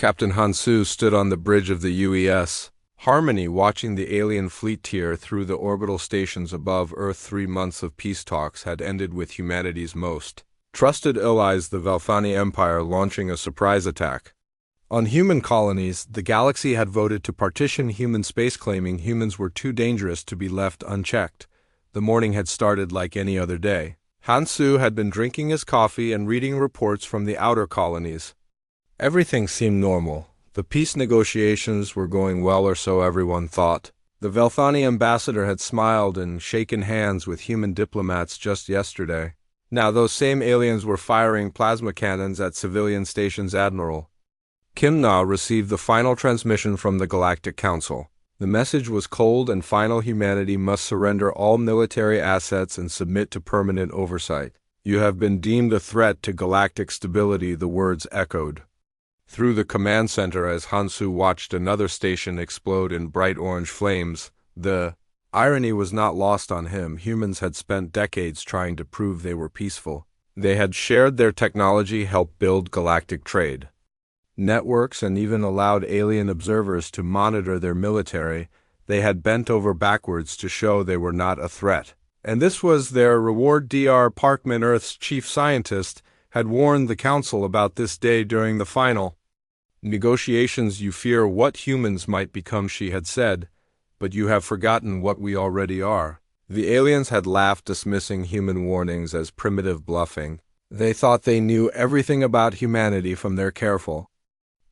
Captain Hansu stood on the bridge of the UES Harmony, watching the alien fleet tear through the orbital stations above Earth. 3 months of peace talks had ended with humanity's most trusted allies, the Velthani Empire, launching a surprise attack on human colonies. The galaxy had voted to partition human space, claiming humans were too dangerous to be left unchecked. The morning had started like any other day. Hansu had been drinking his coffee and reading reports from the outer colonies. Everything seemed normal. The peace negotiations were going well, or so everyone thought. The Velthani ambassador had smiled and shaken hands with human diplomats just yesterday. Now those same aliens were firing plasma cannons at civilian stations. Admiral Kim Na received the final transmission from the Galactic Council. The message was cold and final: humanity must surrender all military assets and submit to permanent oversight. You have been deemed a threat to galactic stability, the words echoed through the command center as Hansu watched another station explode in bright orange flames. The irony was not lost on him. Humans had spent decades trying to prove they were peaceful. They had shared their technology, helped build galactic trade networks, and even allowed alien observers to monitor their military. They had bent over backwards to show they were not a threat. And this was their reward. Dr. Parkman, Earth's chief scientist, had warned the Council about this day during the final negotiations. You fear what humans might become, she had said, but you have forgotten what we already are. The aliens had laughed, dismissing human warnings as primitive bluffing. They thought they knew everything about humanity from their careful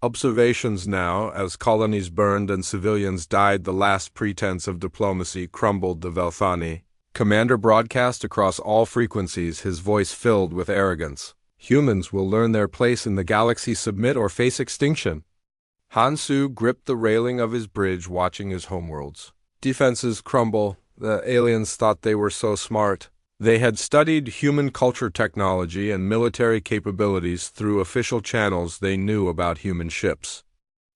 observations. Now, as colonies burned and civilians died, the last pretense of diplomacy crumbled. The Velthani commander broadcast across all frequencies, his voice filled with arrogance. Humans will learn their place in the galaxy, submit or face extinction. Hansu gripped the railing of his bridge, watching his homeworld's defenses crumble. The aliens thought they were so smart. They had studied human culture, technology, and military capabilities through official channels. They knew about human ships,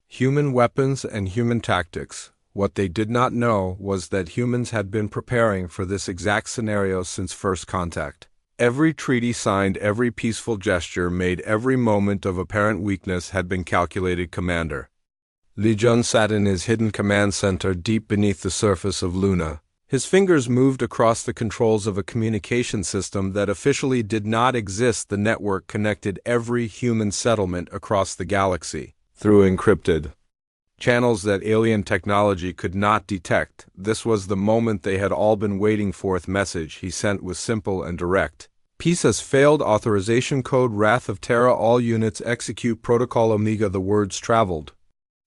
human weapons, and human tactics. What they did not know was that humans had been preparing for this exact scenario since first contact. Every treaty signed, every peaceful gesture made, every moment of apparent weakness had been calculated. Commander Li Jun sat in his hidden command center deep beneath the surface of Luna. His fingers moved across the controls of a communication system that officially did not exist. The network connected every human settlement across the galaxy through encrypted channels that alien technology could not detect. This was the moment they had all been waiting for. The message he sent was simple and direct. Peace has failed. Authorization code Wrath of Terra. All units execute protocol Omega. The words traveled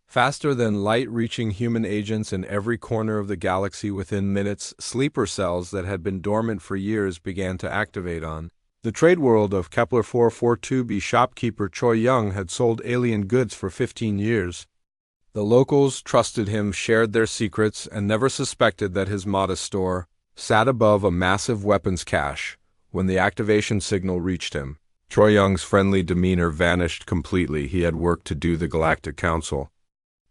faster than light, reaching human agents in every corner of the galaxy. Within minutes, sleeper cells that had been dormant for years began to activate. On the trade world of Kepler 442b, shopkeeper Choi Young had sold alien goods for 15 years. The locals trusted him, shared their secrets, and never suspected that his modest store sat above a massive weapons cache. When the activation signal reached him, Choi Young's friendly demeanor vanished completely. He had work to do. The Galactic Council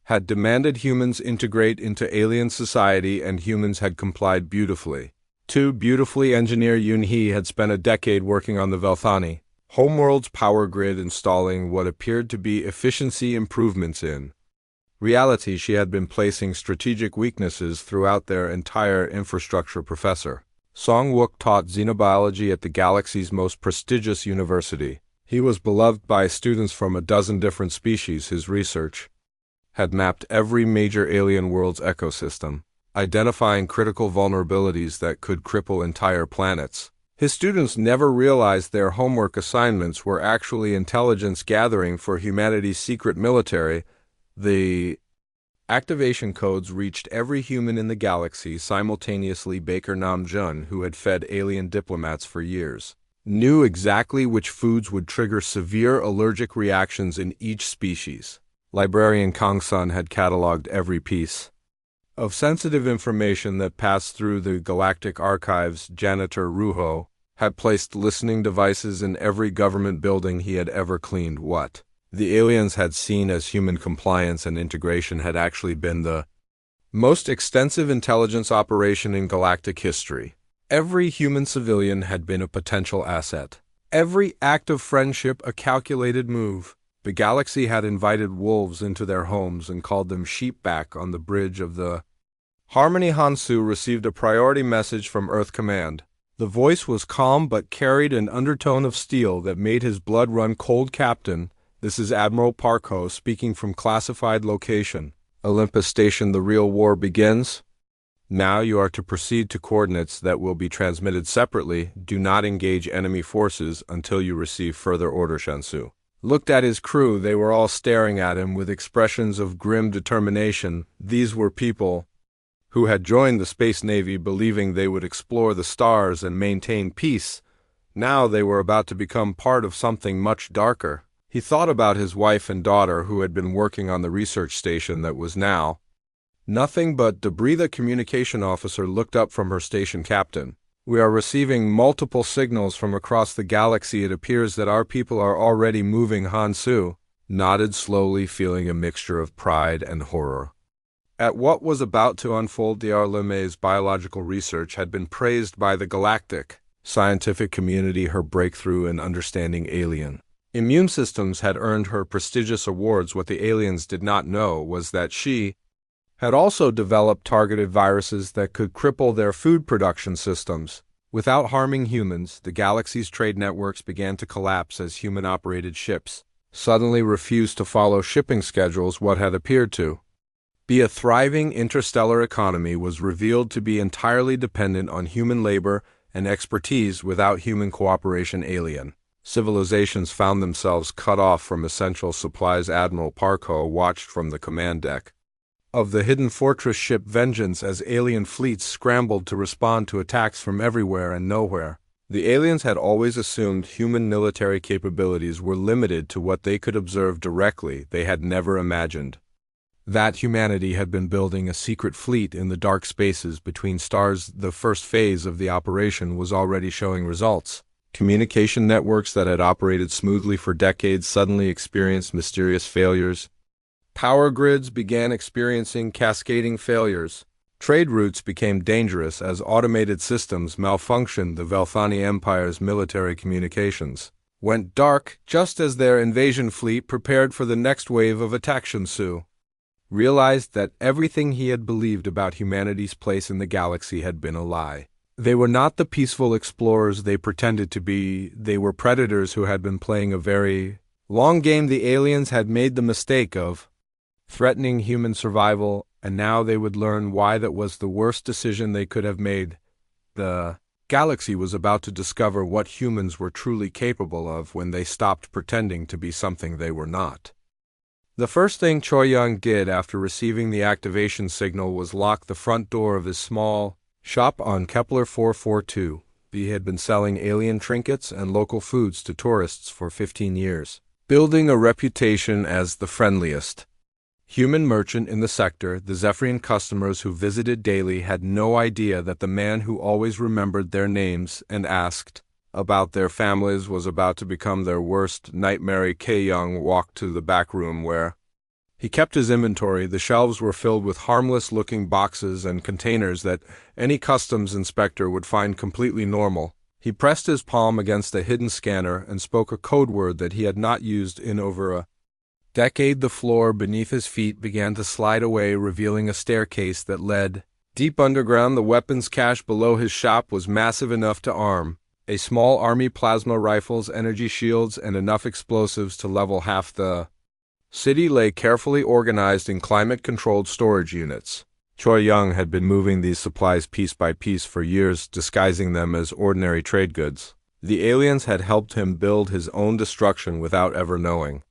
had demanded humans integrate into alien society, and humans had complied beautifully. Too beautifully. Engineer Yoon Hee had spent a decade working on the Velthani homeworld's power grid, installing what appeared to be efficiency improvements. In reality, she had been placing strategic weaknesses throughout their entire infrastructure. Professor Song Wook taught xenobiology at the galaxy's most prestigious university. He was beloved by students from a dozen different species. His research had mapped every major alien world's ecosystem, identifying critical vulnerabilities that could cripple entire planets. His students never realized their homework assignments were actually intelligence gathering for humanity's secret military. The activation codes reached every human in the galaxy simultaneously. Baker Namjoon, who had fed alien diplomats for years, knew exactly which foods would trigger severe allergic reactions in each species. Librarian Kang Sun had cataloged every piece of sensitive information that passed through the galactic archives. Janitor Ruho had placed listening devices in every government building he had ever cleaned. What the aliens had seen as human compliance and integration had actually been the most extensive intelligence operation in galactic history. Every human civilian had been a potential asset. Every act of friendship a calculated move. The galaxy had invited wolves into their homes and called them sheep back on the bridge of the Harmony. Hansu received a priority message from Earth Command. The voice was calm but carried an undertone of steel that made his blood run cold. Captain, this is Admiral Parko speaking from classified location. Olympus Station, the real war begins. Now you are to proceed to coordinates that will be transmitted separately. Do not engage enemy forces until you receive further order. Shansu looked at his crew. They were all staring at him with expressions of grim determination. These were people who had joined the Space Navy believing they would explore the stars and maintain peace. Now they were about to become part of something much darker. He thought about his wife and daughter who had been working on the research station that was now nothing but debris. The communication officer looked up from her station. Captain, we are receiving multiple signals from across the galaxy. It appears that our people are already moving. Hansu nodded slowly, feeling a mixture of pride and horror at what was about to unfold. The Arleme's biological research had been praised by the galactic scientific community. Her breakthrough in understanding alien immune systems had earned her prestigious awards. What the aliens did not know was that she had also developed targeted viruses that could cripple their food production systems. Without harming humans, the galaxy's trade networks began to collapse as human-operated ships suddenly refused to follow shipping schedules. What had appeared to be a thriving interstellar economy was revealed to be entirely dependent on human labor and expertise. Without human cooperation, alien civilizations found themselves cut off from essential supplies. Admiral Parko watched from the command deck of the hidden fortress ship Vengeance as alien fleets scrambled to respond to attacks from everywhere and nowhere. The aliens had always assumed human military capabilities were limited to what they could observe directly. They had never imagined that humanity had been building a secret fleet in the dark spaces between stars. The first phase of the operation was already showing results. Communication networks that had operated smoothly for decades suddenly experienced mysterious failures. Power grids began experiencing cascading failures. Trade routes became dangerous as automated systems malfunctioned. The Velthani Empire's military communications went dark just as their invasion fleet prepared for the next wave of attack. Shansu realized that everything he had believed about humanity's place in the galaxy had been a lie. They were not the peaceful explorers they pretended to be. They were predators who had been playing a very long game. The aliens had made the mistake of threatening human survival, and now they would learn why that was the worst decision they could have made. The galaxy was about to discover what humans were truly capable of when they stopped pretending to be something they were not. The first thing Choi Young did after receiving the activation signal was lock the front door of his small shop on Kepler 442. He had been selling alien trinkets and local foods to tourists for 15 years, building a reputation as the friendliest human merchant in the sector. The Zephyrian customers who visited daily had no idea that the man who always remembered their names and asked about their families was about to become their worst nightmare. K. Young walked to the back room where he kept his inventory. The shelves were filled with harmless-looking boxes and containers that any customs inspector would find completely normal. He pressed his palm against a hidden scanner and spoke a code word that he had not used in over a decade. The floor beneath his feet began to slide away, revealing a staircase that led deep underground. The weapons cache below his shop was massive enough to arm a small army, plasma rifles, energy shields, and enough explosives to level half the city lay carefully organized in climate-controlled storage units. Choi Young had been moving these supplies piece by piece for years, disguising them as ordinary trade goods. The aliens had helped him build his own destruction without ever knowing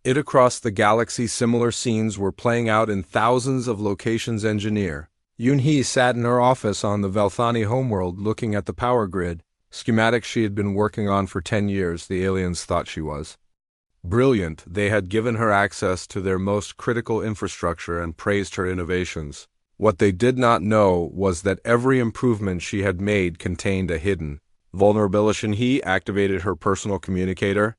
it. Across the galaxy, similar scenes were playing out in thousands of locations. Engineer Yoon-hee sat in her office on the Velthani homeworld looking at the power grid schematics she had been working on for 10 years. The aliens thought she was brilliant. They had given her access to their most critical infrastructure and praised her innovations. What they did not know was that every improvement she had made contained a hidden vulnerability. He activated her personal communicator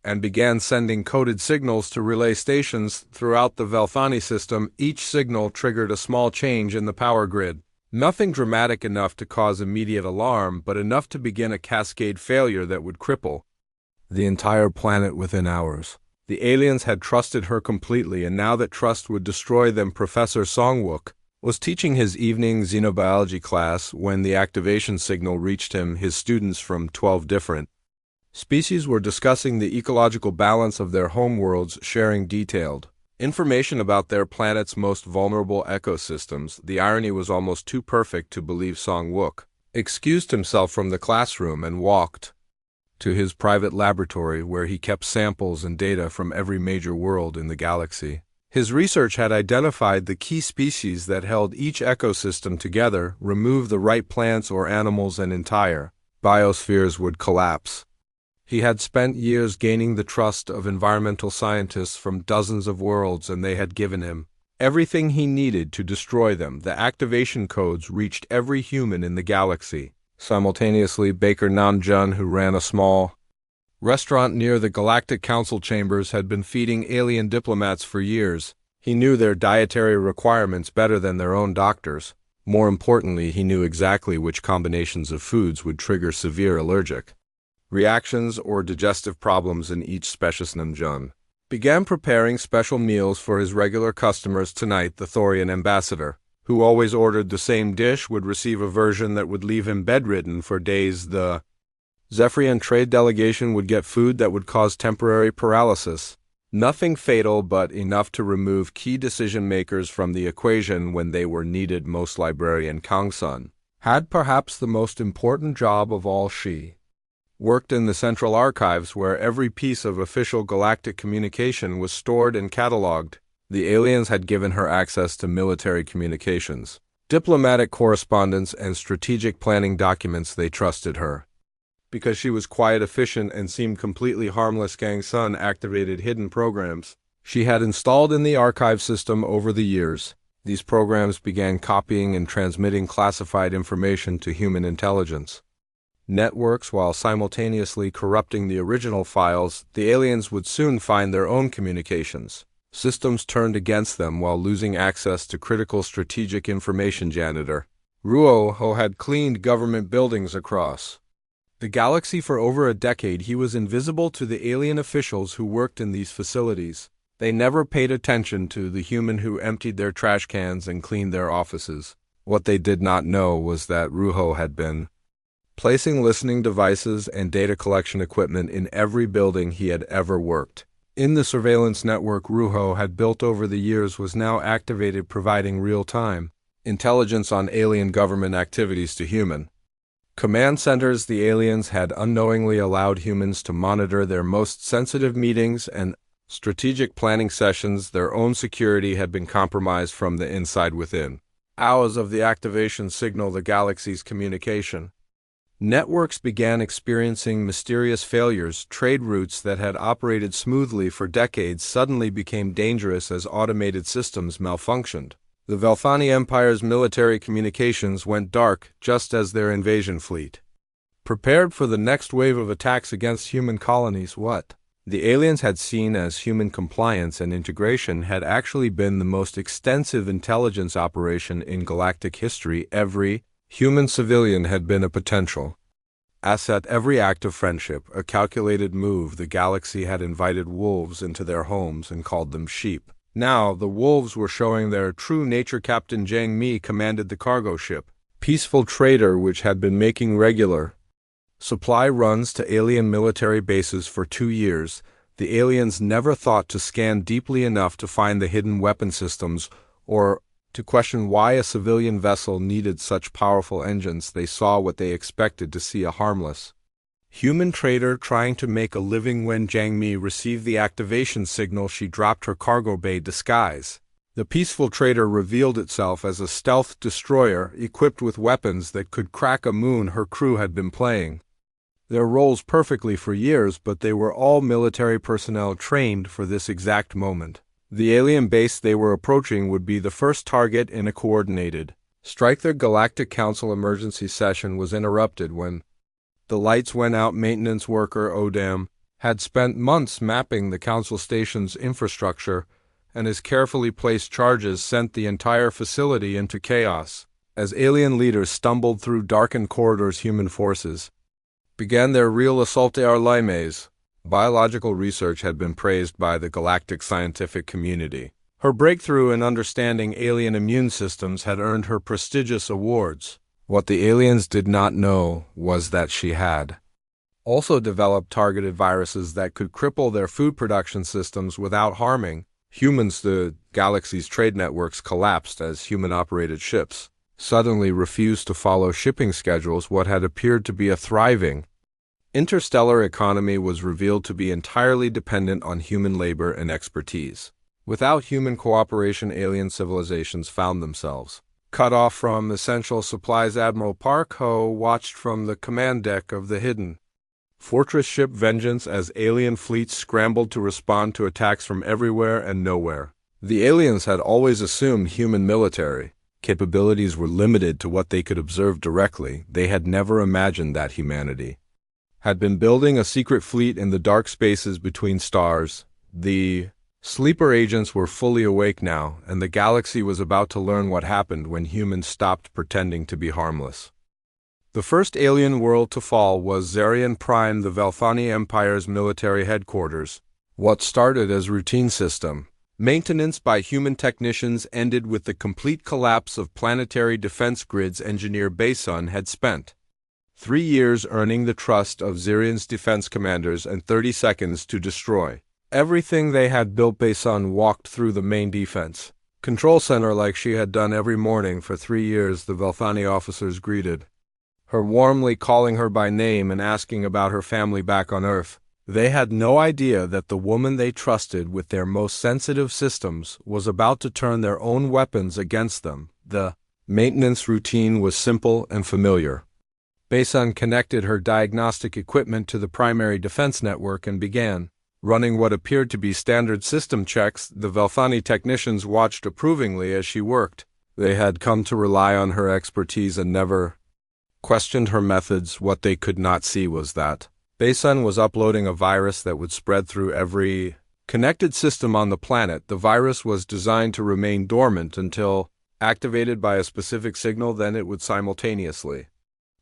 and began sending coded signals to relay stations throughout the Velthani system. Each signal triggered a small change in the power grid. Nothing dramatic enough to cause immediate alarm, but enough to begin a cascade failure that would cripple the entire planet within hours. The aliens had trusted her completely, and now that trust would destroy them, Professor Songwook was teaching his evening xenobiology class when the activation signal reached him. His students from 12 different species were discussing the ecological balance of their homeworlds, sharing detailed information about their planet's most vulnerable ecosystems. The irony was almost too perfect to believe. Songwook excused himself from the classroom and walked to his private laboratory where he kept samples and data from every major world in the galaxy. His research had identified the key species that held each ecosystem together. Remove the right plants or animals and entire biospheres would collapse. He had spent years gaining the trust of environmental scientists from dozens of worlds, and they had given him everything he needed to destroy them. The activation codes reached every human in the galaxy. Simultaneously, Baker Namjoon, who ran a small restaurant near the Galactic Council chambers, had been feeding alien diplomats for years. He knew their dietary requirements better than their own doctors. More importantly, he knew exactly which combinations of foods would trigger severe allergic reactions or digestive problems in each species. Namjoon began preparing special meals for his regular customers. Tonight, the Thorian ambassador, who always ordered the same dish, would receive a version that would leave him bedridden for days. The Zephyrian trade delegation would get food that would cause temporary paralysis. Nothing fatal, but enough to remove key decision-makers from the equation when they were needed most. Librarian Kang Sun had perhaps the most important job of all. She worked in the Central Archives, where every piece of official galactic communication was stored and catalogued. The aliens had given her access to military communications, diplomatic correspondence, and strategic planning documents. They trusted her because she was quiet, efficient, and seemed completely harmless. Kang Sun activated hidden programs she had installed in the archive system over the years. These programs began copying and transmitting classified information to human intelligence networks while simultaneously corrupting the original files. The aliens would soon find their own communications systems turned against them while losing access to critical strategic information. Janitor Ruo Ho had cleaned government buildings across the galaxy for over a decade. He was invisible to the alien officials who worked in these facilities. They never paid attention to the human who emptied their trash cans and cleaned their offices. What they did not know was that Ruho had been placing listening devices and data collection equipment in every building he had ever worked in. The surveillance network Ruho had built over the years was now activated, providing real-time intelligence on alien government activities to human command centers. The aliens had unknowingly allowed humans to monitor their most sensitive meetings and strategic planning sessions. Their own security had been compromised from the inside. Within hours of the activation signal, the galaxy's communication networks began experiencing mysterious failures. Trade routes that had operated smoothly for decades suddenly became dangerous as automated systems malfunctioned. The Velthani Empire's military communications went dark just as their invasion fleet prepared for the next wave of attacks against human colonies. What the aliens had seen as human compliance and integration had actually been the most extensive intelligence operation in galactic history. Every human civilian had been a potential asset, every act of friendship a calculated move. The galaxy had invited wolves into their homes and called them sheep. Now the wolves were showing their true nature. Captain Zhang Mi commanded the cargo ship Peaceful Trader, which had been making regular supply runs to alien military bases for 2 years. The aliens never thought to scan deeply enough to find the hidden weapon systems or to question why a civilian vessel needed such powerful engines. They saw what they expected to see: a harmless human trader trying to make a living. When Zhang Mi received the activation signal, she dropped her cargo bay disguise. The Peaceful Trader revealed itself as a stealth destroyer equipped with weapons that could crack a moon. Her crew had been playing their roles perfectly for years, but they were all military personnel trained for this exact moment. The alien base they were approaching would be the first target in a coordinated strike. The Galactic Council emergency session was interrupted when the lights went out. Maintenance worker Odam had spent months mapping the Council station's infrastructure, and his carefully placed charges sent the entire facility into chaos. As alien leaders stumbled through darkened corridors, human forces began their real assault. Limes Biological research had been praised by the galactic scientific community. Her breakthrough in understanding alien immune systems had earned her prestigious awards. What the aliens did not know was that she had also developed targeted viruses that could cripple their food production systems without harming humans. The galaxy's trade networks collapsed as human-operated ships suddenly refused to follow shipping schedules. What had appeared to be a thriving interstellar economy was revealed to be entirely dependent on human labor and expertise. Without human cooperation, alien civilizations found themselves cut off from essential supplies. Admiral Park Ho watched from the command deck of the hidden fortress ship Vengeance as alien fleets scrambled to respond to attacks from everywhere and nowhere. The aliens had always assumed human military capabilities were limited to what they could observe directly. They had never imagined that humanity had been building a secret fleet in the dark spaces between stars. The sleeper agents were fully awake now, and the galaxy was about to learn what happened when humans stopped pretending to be harmless. The first alien world to fall was Zarian Prime, the Velthani Empire's military headquarters. What started as routine system maintenance by human technicians ended with the complete collapse of planetary defense grids. Engineer Basun had spent 3 years earning the trust of Zarian's defense commanders and 30 seconds to destroy everything they had built. Basun walked through the main defense control center like she had done every morning for 3 years. The Velthani officers greeted her warmly, calling her by name and asking about her family back on Earth. They had no idea that the woman they trusted with their most sensitive systems was about to turn their own weapons against them. The maintenance routine was simple and familiar. Basun connected her diagnostic equipment to the primary defense network and began running what appeared to be standard system checks. The Velthani technicians watched approvingly as she worked. They had come to rely on her expertise and never questioned her methods. What they could not see was that Basun was uploading a virus that would spread through every connected system on the planet. The virus was designed to remain dormant until activated by a specific signal, then it would simultaneously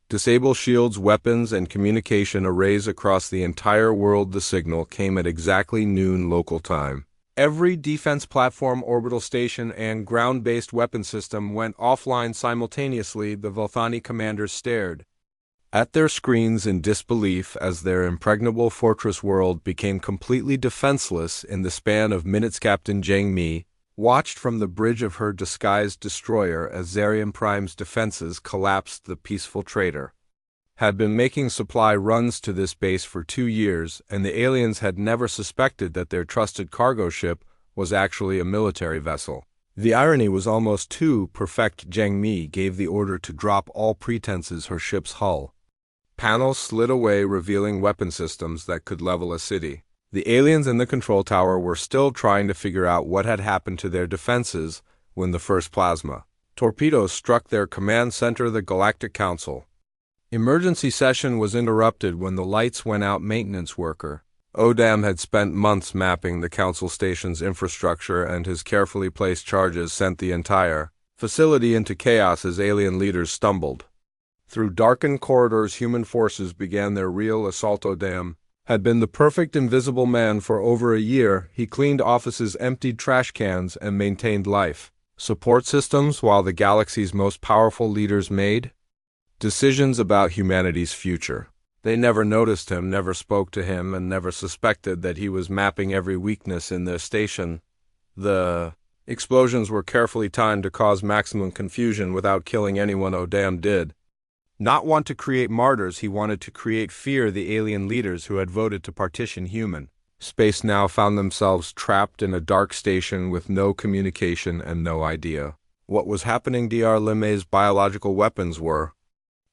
disable shields, weapons, and communication arrays across the entire world. The signal came at exactly noon local time. Every defense platform, orbital station, and ground-based weapon system went offline simultaneously. The Velthani commanders stared at their screens in disbelief as their impregnable fortress world became completely defenseless in the span of minutes. Captain Zhang Mi watched from the bridge of her disguised destroyer as Zarian Prime's defenses collapsed. The peaceful trader had been making supply runs to this base for 2 years, and the aliens had never suspected that their trusted cargo ship was actually a military vessel. The irony was almost too perfect. Zhang Mi gave the order to drop all pretenses. Her ship's hull panels slid away, revealing weapon systems that could level a city. The aliens in the control tower were still trying to figure out what had happened to their defenses when the first plasma torpedoes struck their command center. The Galactic Council emergency session was interrupted when the lights went out. Maintenance worker Odam had spent months mapping the council station's infrastructure, and his carefully placed charges sent the entire facility into chaos as alien leaders stumbled through darkened corridors. Human forces began their real assault. Odam had been the perfect invisible man for over a year. He cleaned offices, emptied trash cans, and maintained life support systems while the galaxy's most powerful leaders made decisions about humanity's future. They never noticed him, never spoke to him, and never suspected that he was mapping every weakness in their station. The explosions were carefully timed to cause maximum confusion without killing anyone. Odam did not want to create martyrs. He wanted to create fear. The alien leaders who had voted to partition human space now found themselves trapped in a dark station with no communication and no idea what was happening. Dr. Limei's biological weapons were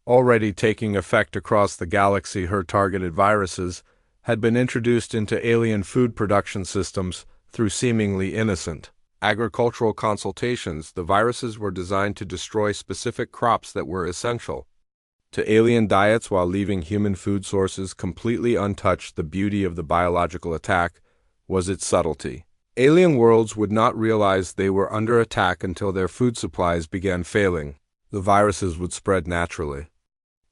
already taking effect across the galaxy. Her targeted viruses had been introduced into alien food production systems through seemingly innocent agricultural consultations. The viruses were designed to destroy specific crops that were essential to alien diets while leaving human food sources completely untouched. The beauty of the biological attack was its subtlety. Alien worlds would not realize they were under attack until their food supplies began failing. The viruses would spread naturally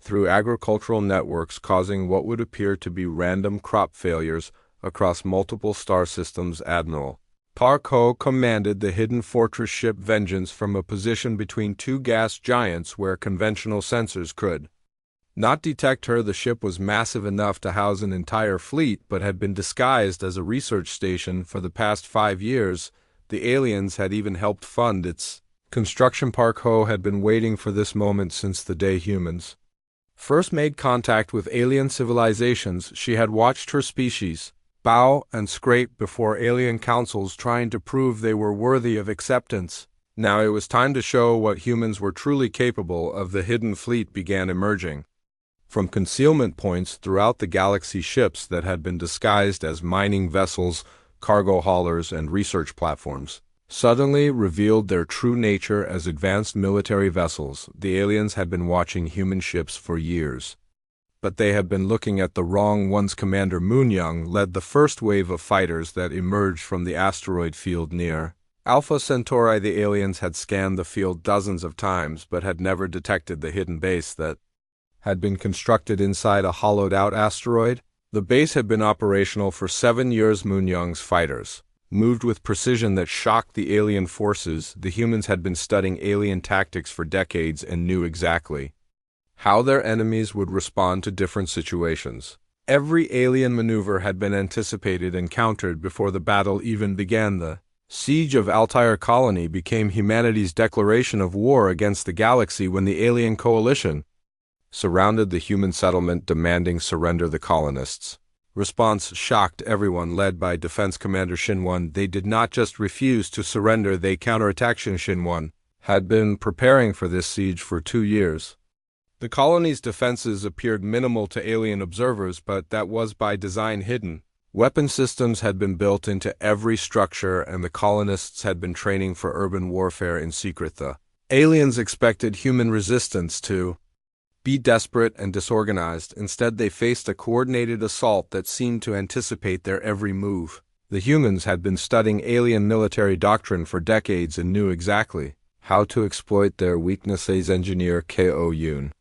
through agricultural networks, causing what would appear to be random crop failures across multiple star systems. Admiral Park Ho commanded the hidden fortress ship Vengeance from a position between two gas giants where conventional sensors could not detect her. The ship was massive enough to house an entire fleet, but had been disguised as a research station for the past 5 years. The aliens had even helped fund its construction. Park Ho had been waiting for this moment since the day humans first made contact with alien civilizations. She had watched her species bow and scrape before alien councils, trying to prove they were worthy of acceptance. Now it was time to show what humans were truly capable of. The hidden fleet began emerging from concealment points throughout the galaxy. Ships that had been disguised as mining vessels, cargo haulers, and research platforms suddenly revealed their true nature as advanced military vessels. The aliens had been watching human ships for years, but they had been looking at the wrong ones. Commander Moonyoung led the first wave of fighters that emerged from the asteroid field near Alpha Centauri. The aliens had scanned the field dozens of times, but had never detected the hidden base that had been constructed inside a hollowed-out asteroid. The base had been operational for 7 years. Moonyoung's fighters moved with precision that shocked the alien forces. The humans had been studying alien tactics for decades and knew exactly how their enemies would respond to different situations. Every alien maneuver had been anticipated and countered before the battle even began. The siege of Altair Colony became humanity's declaration of war against the galaxy when the alien coalition surrounded the human settlement, demanding surrender. The colonists' response shocked everyone. Led by Defense Commander Shinwon, they did not just refuse to surrender, they counterattacked. Shinwon had been preparing for this siege for 2 years. The colony's defenses appeared minimal to alien observers, but that was by design. Hidden weapon systems had been built into every structure, and the colonists had been training for urban warfare in secret. The aliens expected human resistance to be desperate and disorganized. Instead, they faced a coordinated assault that seemed to anticipate their every move. The humans had been studying alien military doctrine for decades and knew exactly how to exploit their weaknesses. Engineer Ko Yoon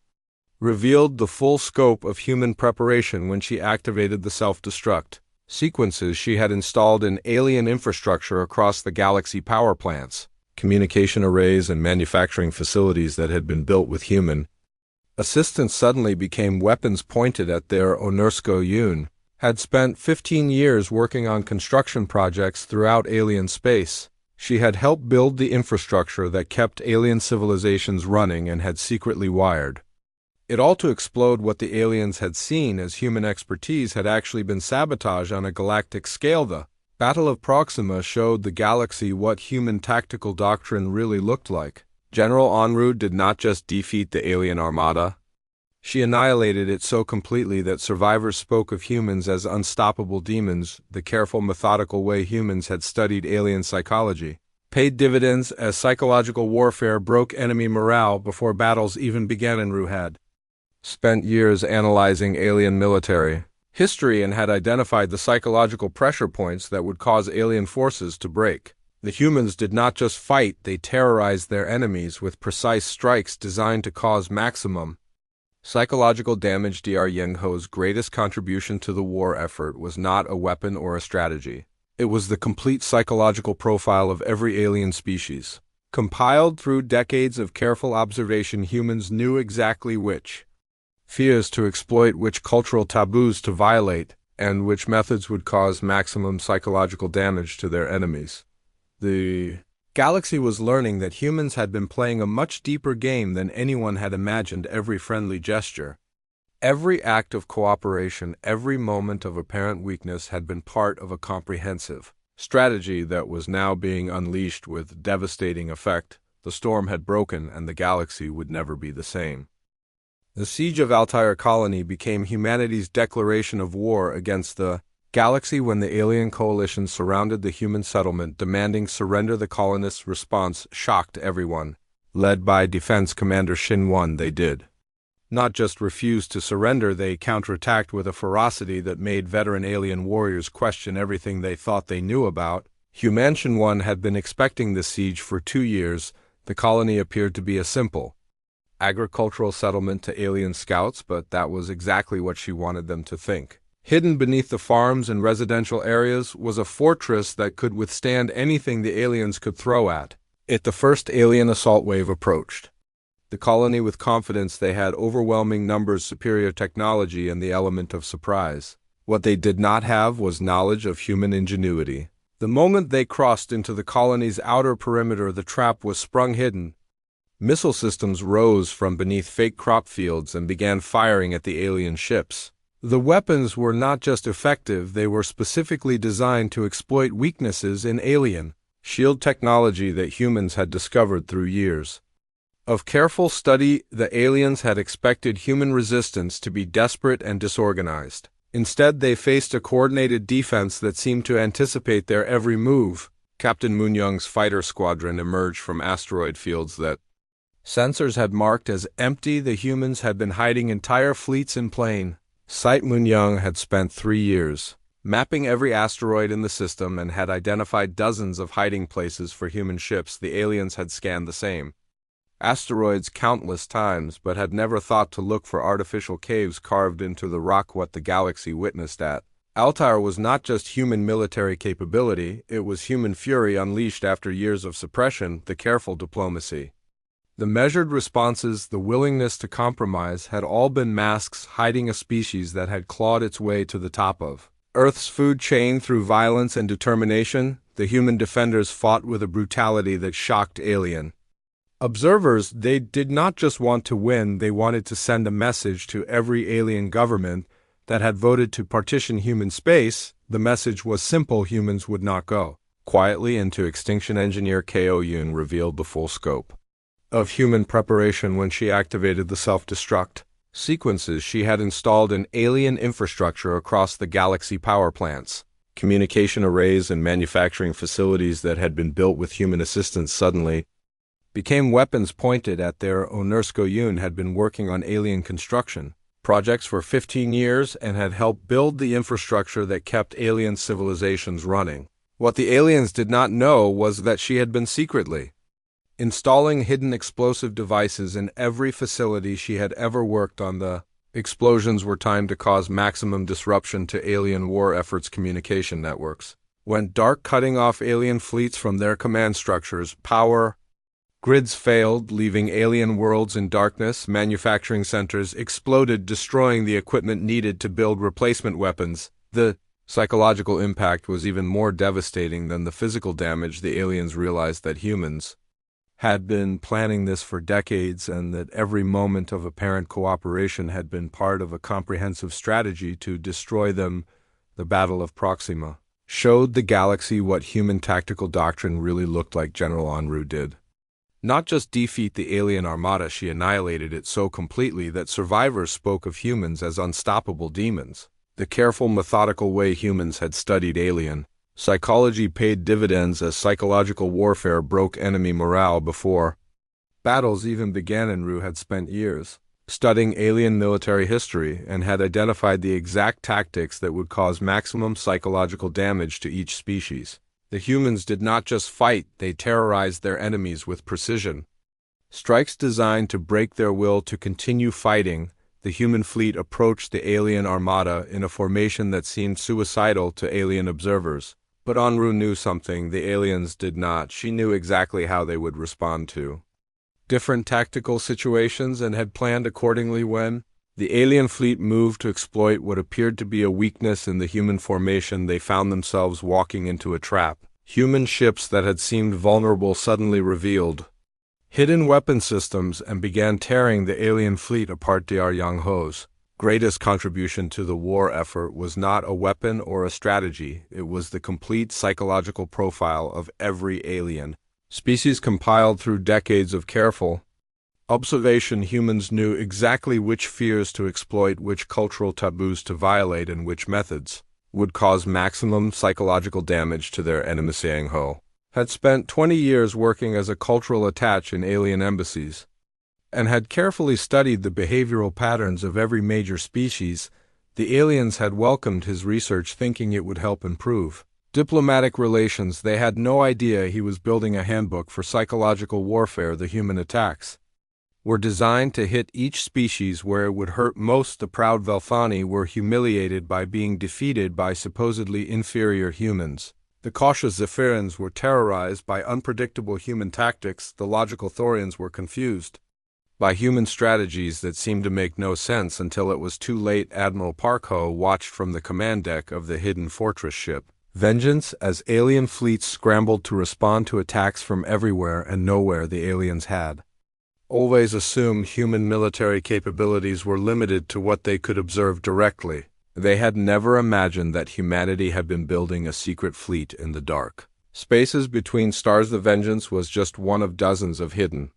revealed the full scope of human preparation when she activated the self-destruct sequences she had installed in alien infrastructure across the galaxy. Power plants, communication arrays, and manufacturing facilities that had been built with human assistance suddenly became weapons pointed at their owners. Yoon had spent 15 years working on construction projects throughout alien space. She had helped build the infrastructure that kept alien civilizations running and had secretly wired it all to explode. What the aliens had seen as human expertise had actually been sabotage on a galactic scale. The Battle of Proxima showed the galaxy what human tactical doctrine really looked like. General Enru did not just defeat the alien armada. She annihilated it so completely that survivors spoke of humans as unstoppable demons. The careful, methodical way humans had studied alien psychology paid dividends as psychological warfare broke enemy morale before battles even began. Enru had spent years analyzing alien military history and had identified the psychological pressure points that would cause alien forces to break. The humans did not just fight, they terrorized their enemies with precise strikes designed to cause maximum psychological damage. Dr. Yang Ho's greatest contribution to the war effort was not a weapon or a strategy. It was the complete psychological profile of every alien species. Compiled through decades of careful observation, humans knew exactly which fears to exploit, which cultural taboos to violate, and which methods would cause maximum psychological damage to their enemies. The galaxy was learning that humans had been playing a much deeper game than anyone had imagined. Every friendly gesture, every act of cooperation, every moment of apparent weakness had been part of a comprehensive strategy that was now being unleashed with devastating effect. The storm had broken, and the galaxy would never be the same. The siege of Altair Colony became humanity's declaration of war against the galaxy when the alien coalition surrounded the human settlement, demanding surrender. The colonists' response shocked everyone. Led by Defense Commander Shinwon, they did not just refuse to surrender, they counterattacked with a ferocity that made veteran alien warriors question everything they thought they knew about. Human Shinwon had been expecting this siege for 2 years. The colony appeared to be a simple agricultural settlement to alien scouts, but that was exactly what she wanted them to think. Hidden beneath the farms and residential areas was a fortress that could withstand anything the aliens could throw at it. The first alien assault wave approached the colony with confidence. They had overwhelming numbers, superior technology, and the element of surprise. What they did not have was knowledge of human ingenuity. The moment they crossed into the colony's outer perimeter, the trap was sprung. Hidden missile systems rose from beneath fake crop fields and began firing at the alien ships. The weapons were not just effective, they were specifically designed to exploit weaknesses in alien shield technology that humans had discovered through years of careful study. The aliens had expected human resistance to be desperate and disorganized. Instead, they faced a coordinated defense that seemed to anticipate their every move. Captain Moonyoung's fighter squadron emerged from asteroid fields that sensors had marked as empty. The humans had been hiding entire fleets in plain sight. Moonyoung had spent 3 years mapping every asteroid in the system and had identified dozens of hiding places for human ships. The aliens had scanned the same asteroids countless times, but had never thought to look for artificial caves carved into the rock. What the galaxy witnessed at Altair was not just human military capability, it was human fury unleashed after years of suppression. The careful diplomacy, the measured responses, the willingness to compromise had all been masks hiding a species that had clawed its way to the top of Earth's food chain through violence and determination. The human defenders fought with a brutality that shocked alien observers. They did not just want to win, they wanted to send a message to every alien government that had voted to partition human space. The message was simple: humans would not go quietly into extinction. Engineer Ko Yoon revealed the full scope of human preparation when she activated the self-destruct sequences. She had installed an alien infrastructure across the galaxy: power plants, communication arrays, and manufacturing facilities that had been built with human assistance suddenly became weapons pointed at their owners. Ko Yoon had been working on alien construction projects for 15 years and had helped build the infrastructure that kept alien civilizations running. What the aliens did not know was that she had been secretly installing hidden explosive devices in every facility she had ever worked on. The explosions were timed to cause maximum disruption to alien war efforts. Communication networks went dark, cutting off alien fleets from their command structures. Power grids failed, leaving alien worlds in darkness. Manufacturing centers exploded, destroying the equipment needed to build replacement weapons. The psychological impact was even more devastating than the physical damage. The aliens realized that humans had been planning this for decades and that every moment of apparent cooperation had been part of a comprehensive strategy to destroy them. The Battle of Proxima showed the galaxy what human tactical doctrine really looked like. General Enru did not just defeat the alien armada, she annihilated it so completely that survivors spoke of humans as unstoppable demons. The careful, methodical way humans had studied alien psychology paid dividends as psychological warfare broke enemy morale. Before battles even began, Enru had spent years studying alien military history and had identified the exact tactics that would cause maximum psychological damage to each species. The humans did not just fight, they terrorized their enemies with precision. Strikes designed to break their will to continue fighting. The human fleet approached the alien armada in a formation that seemed suicidal to alien observers. But Enru knew something the aliens did not. She knew exactly how they would respond to different tactical situations and had planned accordingly. When the alien fleet moved to exploit what appeared to be a weakness in the human formation, they found themselves walking into a trap. Human ships that had seemed vulnerable suddenly revealed hidden weapon systems and began tearing the alien fleet apart. Dr. Yang Ho's greatest contribution to the war effort was not a weapon or a strategy, it was the complete psychological profile of every alien species compiled through decades of careful observation. Humans knew exactly which fears to exploit, which cultural taboos to violate, and which methods would cause maximum psychological damage to their enemies. Yang Ho had spent 20 years working as a cultural attaché in alien embassies and had carefully studied the behavioral patterns of every major species. The aliens had welcomed his research, thinking it would help improve diplomatic relations. They had no idea he was building a handbook for psychological warfare. The human attacks were designed to hit each species where it would hurt most. The proud Velfani were humiliated by being defeated by supposedly inferior humans. The cautious Zephyrans were terrorized by unpredictable human tactics. The logical Thorians were confused by human strategies that seemed to make no sense until it was too late. Admiral Parko watched from the command deck of the hidden fortress ship Vengeance as alien fleets scrambled to respond to attacks from everywhere and nowhere. The aliens had always assumed human military capabilities were limited to what they could observe directly. They had never imagined that humanity had been building a secret fleet in the dark spaces between stars. The Vengeance was just one of dozens of hidden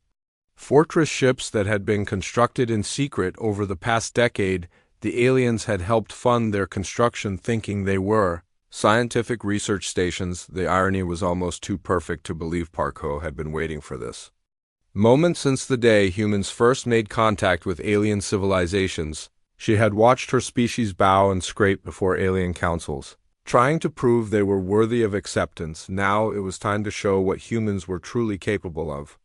fortress ships that had been constructed in secret over the past decade. The aliens had helped fund their construction, thinking they were scientific research stations. The irony was almost too perfect to believe. Parko had been waiting for this moment since the day humans first made contact with alien civilizations. She had watched her species bow and scrape before alien councils, trying to prove they were worthy of acceptance. Now it was time to show what humans were truly capable of.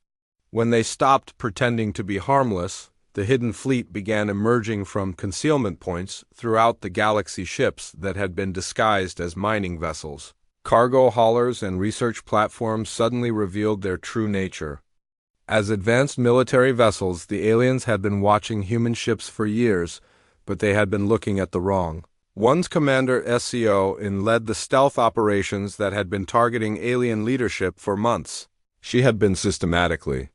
When they stopped pretending to be harmless, the hidden fleet began emerging from concealment points throughout the galaxy. Ships that had been disguised as mining vessels, cargo haulers, and research platforms suddenly revealed their true nature. As advanced military vessels, the aliens had been watching human ships for years, but they had been looking at the wrong one's. Commander SCO in led the stealth operations that had been targeting alien leadership for months. She had been systematically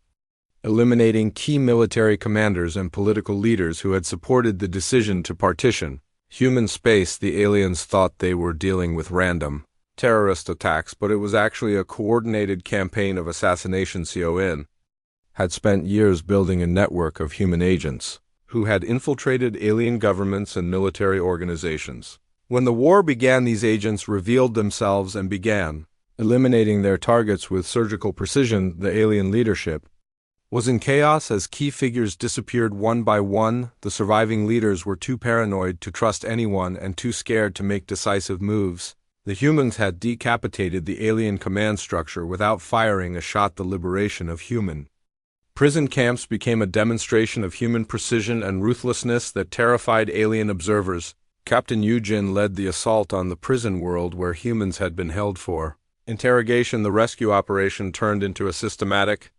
eliminating key military commanders and political leaders who had supported the decision to partition human space. The aliens thought they were dealing with random terrorist attacks, but it was actually a coordinated campaign of assassination. CON had spent years building a network of human agents who had infiltrated alien governments and military organizations. When the war began, these agents revealed themselves and began eliminating their targets with surgical precision. The alien leadership was in chaos as key figures disappeared one by one. The surviving leaders were too paranoid to trust anyone and too scared to make decisive moves. The humans had decapitated the alien command structure without firing a shot. The liberation of human prison camps became a demonstration of human precision and ruthlessness that terrified alien observers. Captain Yujin led the assault on the prison world where humans had been held for interrogation. The rescue operation turned into a systematic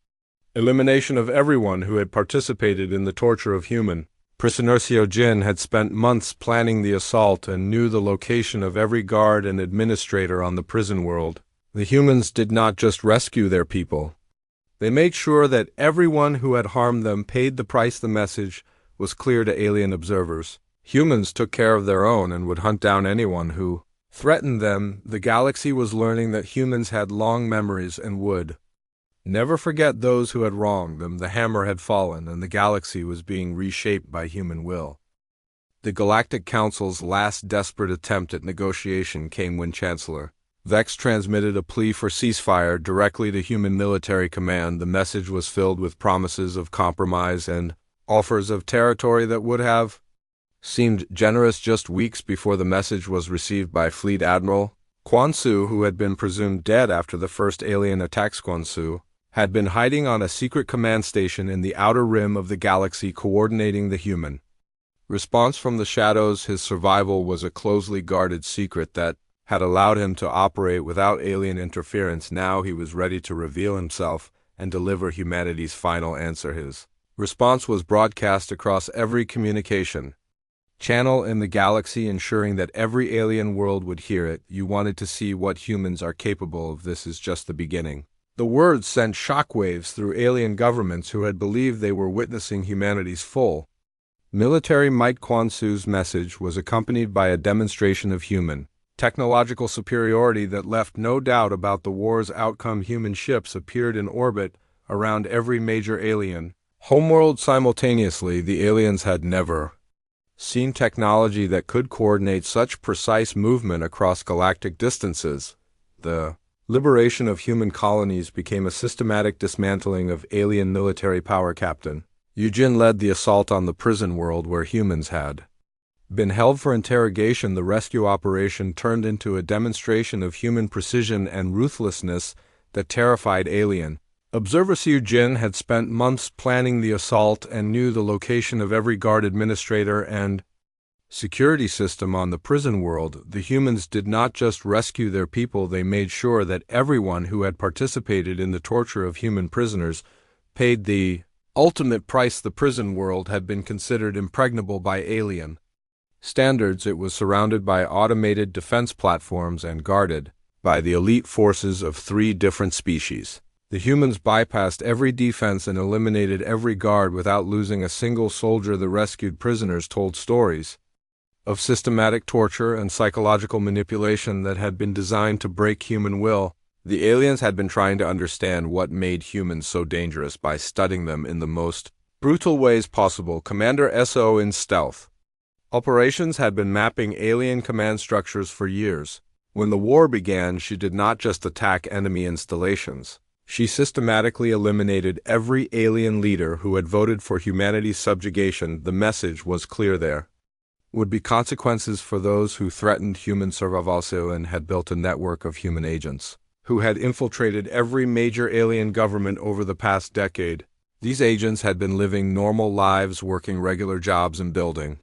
elimination of everyone who had participated in the torture of human prisoners. Jin had spent months planning the assault and knew the location of every guard and administrator on the prison world. The humans did not just rescue their people. They made sure that everyone who had harmed them paid the price. The message was clear to alien observers. Humans took care of their own and would hunt down anyone who threatened them. The galaxy was learning that humans had long memories and would never forget those who had wronged them. The hammer had fallen, and the galaxy was being reshaped by human will. The Galactic Council's last desperate attempt at negotiation came when Chancellor Vex transmitted a plea for ceasefire directly to human military command. The message was filled with promises of compromise and offers of territory that would have seemed generous. Just weeks before the message was received by Fleet Admiral Quan Su, who had been presumed dead after the first alien attacks, Quan Su had been hiding on a secret command station in the outer rim of the galaxy, coordinating the human response from the shadows. His survival was a closely guarded secret that had allowed him to operate without alien interference. Now he was ready to reveal himself and deliver humanity's final answer. His response was broadcast across every communication channel in the galaxy, ensuring that every alien world would hear it. You wanted to see what humans are capable of. This is just the beginning. The words sent shockwaves through alien governments who had believed they were witnessing humanity's full military might. Quan Su's message was accompanied by a demonstration of human technological superiority that left no doubt about the war's outcome. Human ships appeared in orbit around every major alien homeworld simultaneously. The aliens had never seen technology that could coordinate such precise movement across galactic distances. The liberation of human colonies became a systematic dismantling of alien military power. Captain Yujin led the assault on the prison world where humans had been held for interrogation. The rescue operation turned into a demonstration of human precision and ruthlessness that terrified alien Observer Siu Jin had spent months planning the assault and knew the location of every guard administrator and security system on the prison world. The humans did not just rescue their people, they made sure that everyone who had participated in the torture of human prisoners paid the ultimate price. The prison world had been considered impregnable by alien standards. It was surrounded by automated defense platforms and guarded by the elite forces of 3 different species. The humans bypassed every defense and eliminated every guard without losing a single soldier. The rescued prisoners told stories of systematic torture and psychological manipulation that had been designed to break human will. The aliens had been trying to understand what made humans so dangerous by studying them in the most brutal ways possible. Commander S.O. in stealth operations had been mapping alien command structures for years. When the war began, she did not just attack enemy installations. She systematically eliminated every alien leader who had voted for humanity's subjugation. The message was clear: there would be consequences for those who threatened human survival, and had built a network of human agents who had infiltrated every major alien government over the past decade. These agents had been living normal lives, working regular jobs and building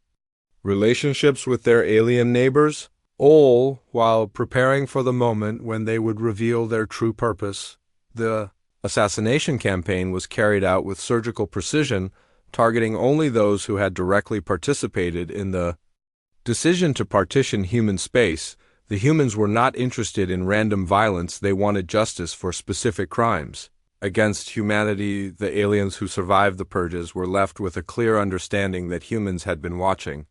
relationships with their alien neighbors, all while preparing for the moment when they would reveal their true purpose. The assassination campaign was carried out with surgical precision, targeting only those who had directly participated in the decision to partition human space. The humans were not interested in random violence, they wanted justice for specific crimes against humanity. The aliens who survived the purges were left with a clear understanding that humans had been watching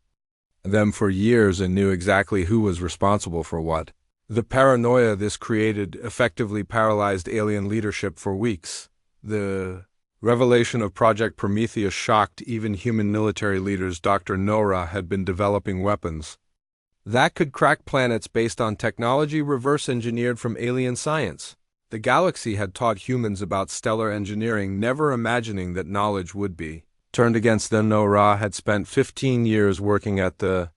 them for years and knew exactly who was responsible for what. The paranoia this created effectively paralyzed alien leadership for weeks. The revelation of Project Prometheus shocked even human military leaders. Dr. Nora had been developing weapons that could crack planets based on technology reverse engineered from alien science. The galaxy had taught humans about stellar engineering, never imagining that knowledge would be turned against them. Nora had spent 15 years working at the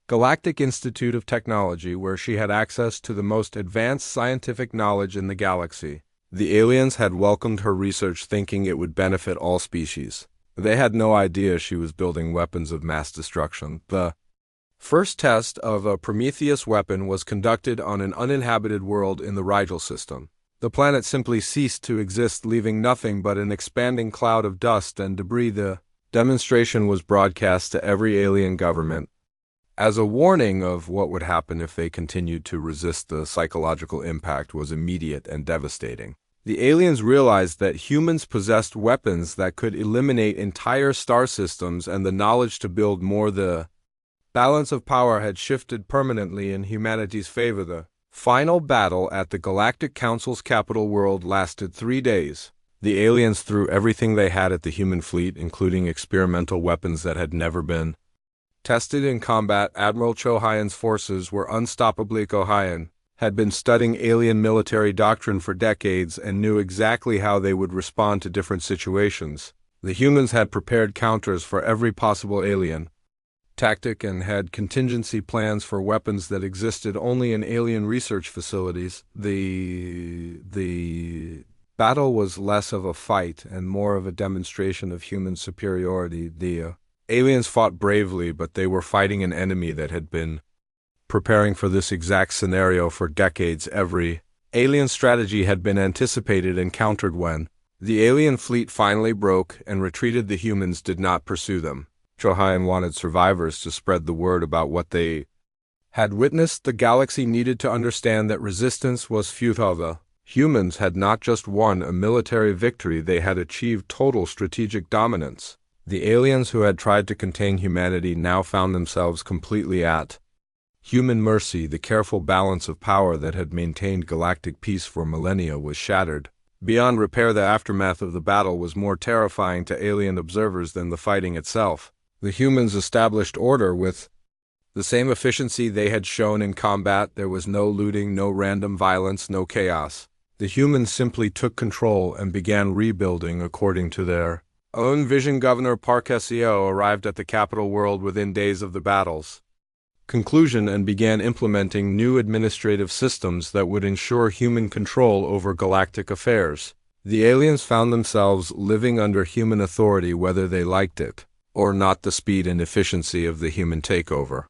Galactic Institute of Technology, where she had access to the most advanced scientific knowledge in the galaxy. The aliens had welcomed her research, thinking it would benefit all species. They had no idea she was building weapons of mass destruction. The first test of a Prometheus weapon was conducted on an uninhabited world in the Rigel system. The planet simply ceased to exist, leaving nothing but an expanding cloud of dust and debris. The demonstration was broadcast to every alien government as a warning of what would happen if they continued to resist. The psychological impact was immediate and devastating. The aliens realized that humans possessed weapons that could eliminate entire star systems and the knowledge to build more. The balance of power had shifted permanently in humanity's favor. The final battle at the Galactic Council's capital world lasted 3 days. The aliens threw everything they had at the human fleet, including experimental weapons that had never been tested in combat. Admiral Cho Hyan's forces were unstoppably. Cho Hyan had been studying alien military doctrine for decades and knew exactly how they would respond to different situations. The humans had prepared counters for every possible alien tactic and had contingency plans for weapons that existed only in alien research facilities. The battle was less of a fight and more of a demonstration of human superiority. The aliens fought bravely, but they were fighting an enemy that had been preparing for this exact scenario for decades. Every alien strategy had been anticipated and countered. When the alien fleet finally broke and retreated, the humans did not pursue them. Cho Hyan wanted survivors to spread the word about what they had witnessed. The galaxy needed to understand that resistance was futile. The humans had not just won a military victory, they had achieved total strategic dominance. The aliens who had tried to contain humanity now found themselves completely at human mercy. The careful balance of power that had maintained galactic peace for millennia was shattered beyond repair. The aftermath of the battle was more terrifying to alien observers than the fighting itself. The humans established order with the same efficiency they had shown in combat. There was no looting, no random violence, no chaos. The humans simply took control and began rebuilding according to their own vision. Governor Parkesio arrived at the capital world within days of the battle's conclusion and began implementing new administrative systems that would ensure human control over galactic affairs. The aliens found themselves living under human authority whether they liked it or not. The speed and efficiency of the human takeover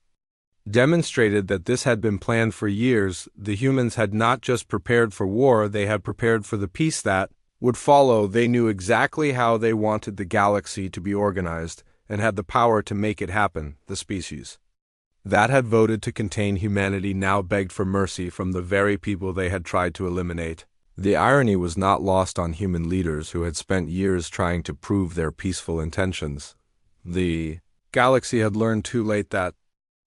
demonstrated that this had been planned for years. The humans had not just prepared for war, they had prepared for the peace that would follow. They knew exactly how they wanted the galaxy to be organized and had the power to make it happen. The species that had voted to contain humanity now begged for mercy from the very people they had tried to eliminate. The irony was not lost on human leaders who had spent years trying to prove their peaceful intentions. The galaxy had learned too late that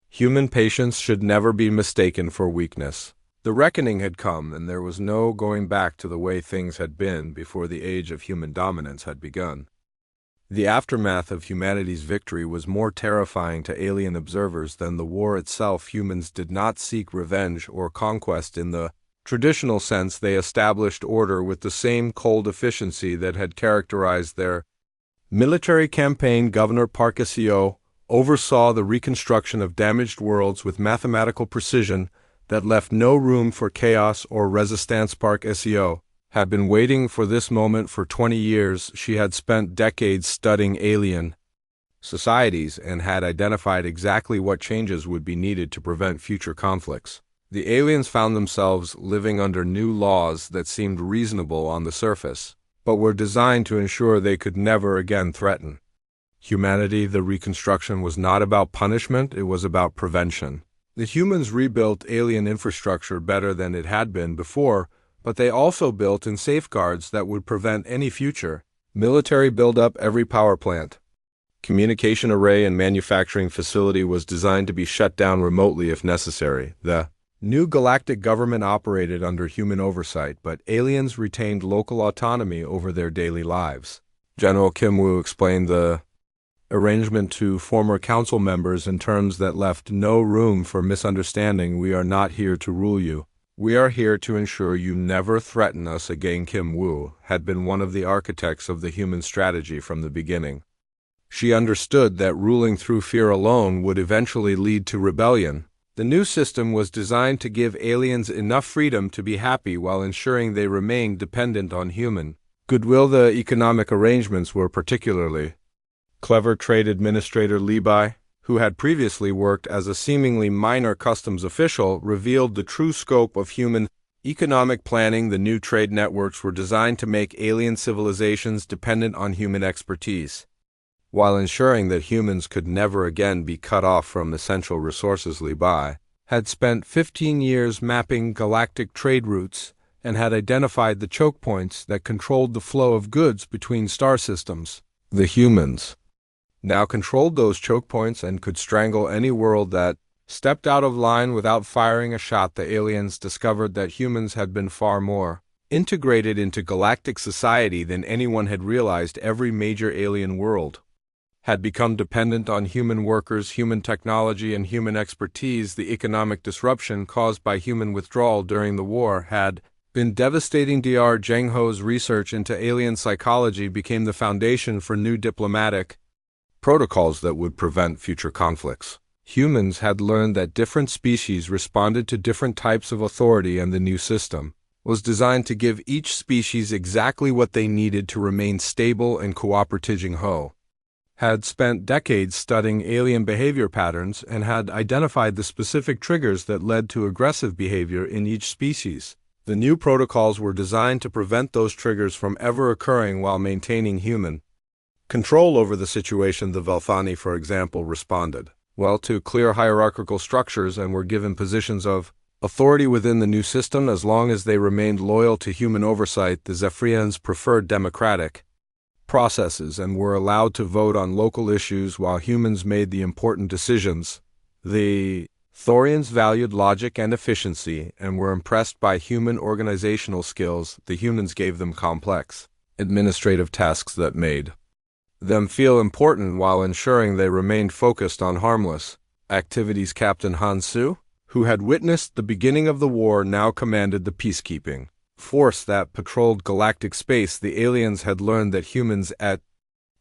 human patience should never be mistaken for weakness. The reckoning had come, and there was no going back to the way things had been before the age of human dominance had begun. The aftermath of humanity's victory was more terrifying to alien observers than the war itself. Humans did not seek revenge or conquest in the traditional sense. They established order with the same cold efficiency that had characterized their military campaign. Governor Park SEO oversaw the reconstruction of damaged worlds with mathematical precision that left no room for chaos or resistance. Park SEO had been waiting for this moment for 20 years. She had spent decades studying alien societies and had identified exactly what changes would be needed to prevent future conflicts. The aliens found themselves living under new laws that seemed reasonable on the surface, but were designed to ensure they could never again threaten humanity. The reconstruction was not about punishment, it was about prevention. The humans rebuilt alien infrastructure better than it had been before, but they also built in safeguards that would prevent any future military buildup. Every power plant, communication array, and manufacturing facility was designed to be shut down remotely if necessary. The new galactic government operated under human oversight, but aliens retained local autonomy over their daily lives. General Kim Woo explained the arrangement to former council members in terms that left no room for misunderstanding. We are not here to rule you. We are here to ensure you never threaten us again. Kim Woo had been one of the architects of the human strategy from the beginning. She understood that ruling through fear alone would eventually lead to rebellion. The new system was designed to give aliens enough freedom to be happy while ensuring they remained dependent on human goodwill. The economic arrangements were particularly clever. Trade Administrator Levi, who had previously worked as a seemingly minor customs official, revealed the true scope of human economic planning. The new trade networks were designed to make alien civilizations dependent on human expertise, while ensuring that humans could never again be cut off from essential resources. Levi had spent 15 years mapping galactic trade routes and had identified the choke points that controlled the flow of goods between star systems. The humans now controlled those choke points and could strangle any world that stepped out of line without firing a shot. The aliens discovered that humans had been far more integrated into galactic society than anyone had realized. Every major alien world had become dependent on human workers, human technology, and human expertise. The economic disruption caused by human withdrawal during the war had been devastating. Dr. Zheng Ho's research into alien psychology became the foundation for new diplomatic protocols that would prevent future conflicts. Humans had learned that different species responded to different types of authority, and the new system was designed to give each species exactly what they needed to remain stable and cooperative. Zheng Ho had spent decades studying alien behavior patterns and had identified the specific triggers that led to aggressive behavior in each species. The new protocols were designed to prevent those triggers from ever occurring while maintaining human control over the situation. The Velthani, for example, responded well to clear hierarchical structures and were given positions of authority within the new system as long as they remained loyal to human oversight. The Zephyrians preferred democratic processes and were allowed to vote on local issues while humans made the important decisions. The Thorians valued logic and efficiency and were impressed by human organizational skills. The humans gave them complex administrative tasks that made them feel important while ensuring they remained focused on harmless activities. Captain Han Su, who had witnessed the beginning of the war, now commanded the peacekeeping force that patrolled galactic space. The aliens had learned that humans at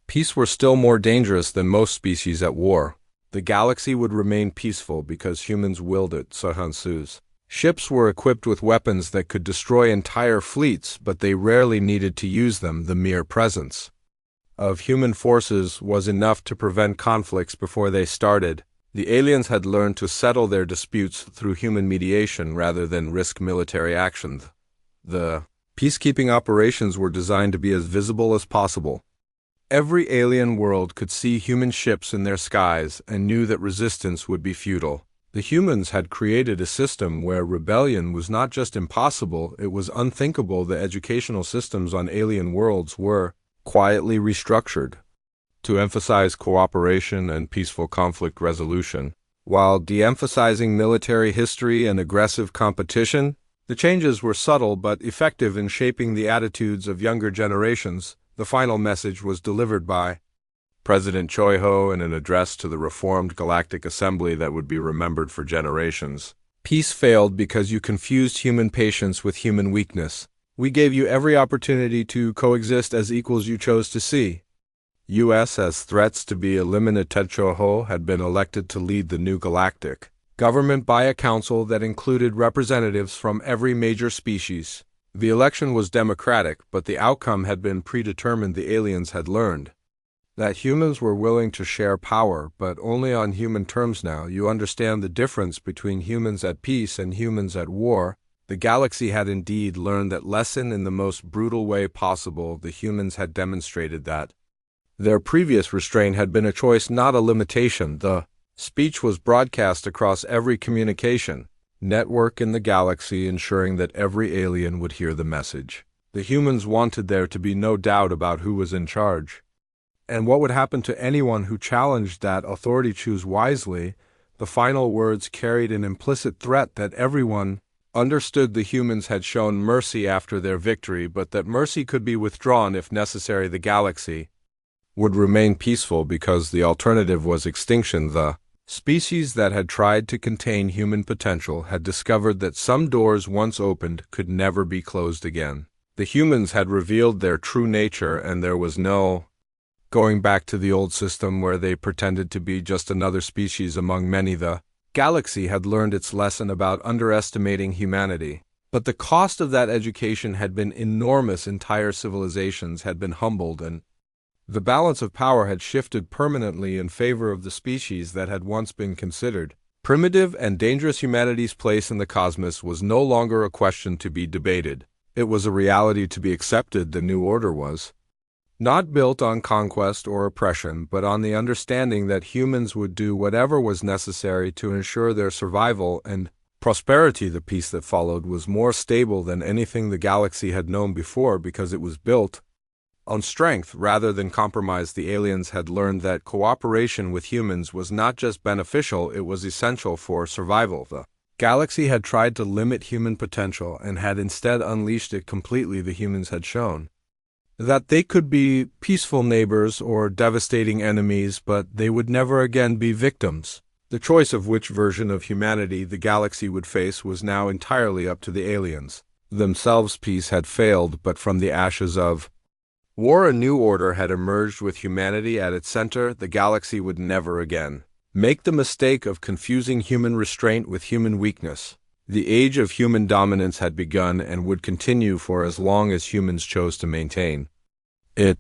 peace were still more dangerous than most species at war. The galaxy would remain peaceful because humans willed it, so Han Su's Ships were equipped with weapons that could destroy entire fleets, but they rarely needed to use them. The mere presence of human forces was enough to prevent conflicts before they started. The aliens had learned to settle their disputes through human mediation rather than risk military action. The peacekeeping operations were designed to be as visible as possible. Every alien world could see human ships in their skies and knew that resistance would be futile. The humans had created a system where rebellion was not just impossible, it was unthinkable. The educational systems on alien worlds were quietly restructured to emphasize cooperation and peaceful conflict resolution. While de-emphasizing military history and aggressive competition, the changes were subtle but effective in shaping the attitudes of younger generations. The final message was delivered by President Choi-ho in an address to the reformed Galactic Assembly that would be remembered for generations. Peace failed because you confused human patience with human weakness. We gave you every opportunity to coexist as equals. You chose to see U.S. as threats to be eliminated. Choi-ho had been elected to lead the new galactic government by a council that included representatives from every major species. The election was democratic, but the outcome had been predetermined. The aliens had learned that humans were willing to share power, but only on human terms. Now you understand the difference between humans at peace and humans at war. The galaxy had indeed learned that lesson in the most brutal way possible. The humans had demonstrated that their previous restraint had been a choice, not a limitation. The speech was broadcast across every communication network in the galaxy, ensuring that every alien would hear the message. The humans wanted there to be no doubt about who was in charge and what would happen to anyone who challenged that authority. Choose wisely. The final words carried an implicit threat that everyone understood. The humans had shown mercy after their victory, but that mercy could be withdrawn if necessary. The galaxy would remain peaceful because the alternative was extinction. The species that had tried to contain human potential had discovered that some doors once opened could never be closed again. The humans had revealed their true nature, and there was no going back to the old system where they pretended to be just another species among many. The galaxy had learned its lesson about underestimating humanity. But the cost of that education had been enormous. Entire civilizations had been humbled, and the balance of power had shifted permanently in favor of the species that had once been considered primitive and dangerous. Humanity's place in the cosmos was no longer a question to be debated. It was a reality to be accepted. The new order was not built on conquest or oppression, but on the understanding that humans would do whatever was necessary to ensure their survival and prosperity. The peace that followed was more stable than anything the galaxy had known before because it was built on strength rather than compromise. The aliens had learned that cooperation with humans was not just beneficial, it was essential for survival. The galaxy had tried to limit human potential and had instead unleashed it completely. The humans had shown that they could be peaceful neighbors or devastating enemies, but they would never again be victims. The choice of which version of humanity the galaxy would face was now entirely up to the aliens themselves. Peace had failed, but from the ashes of war a new order had emerged with humanity at its center. The galaxy would never again make the mistake of confusing human restraint with human weakness. The age of human dominance had begun and would continue for as long as humans chose to maintain it.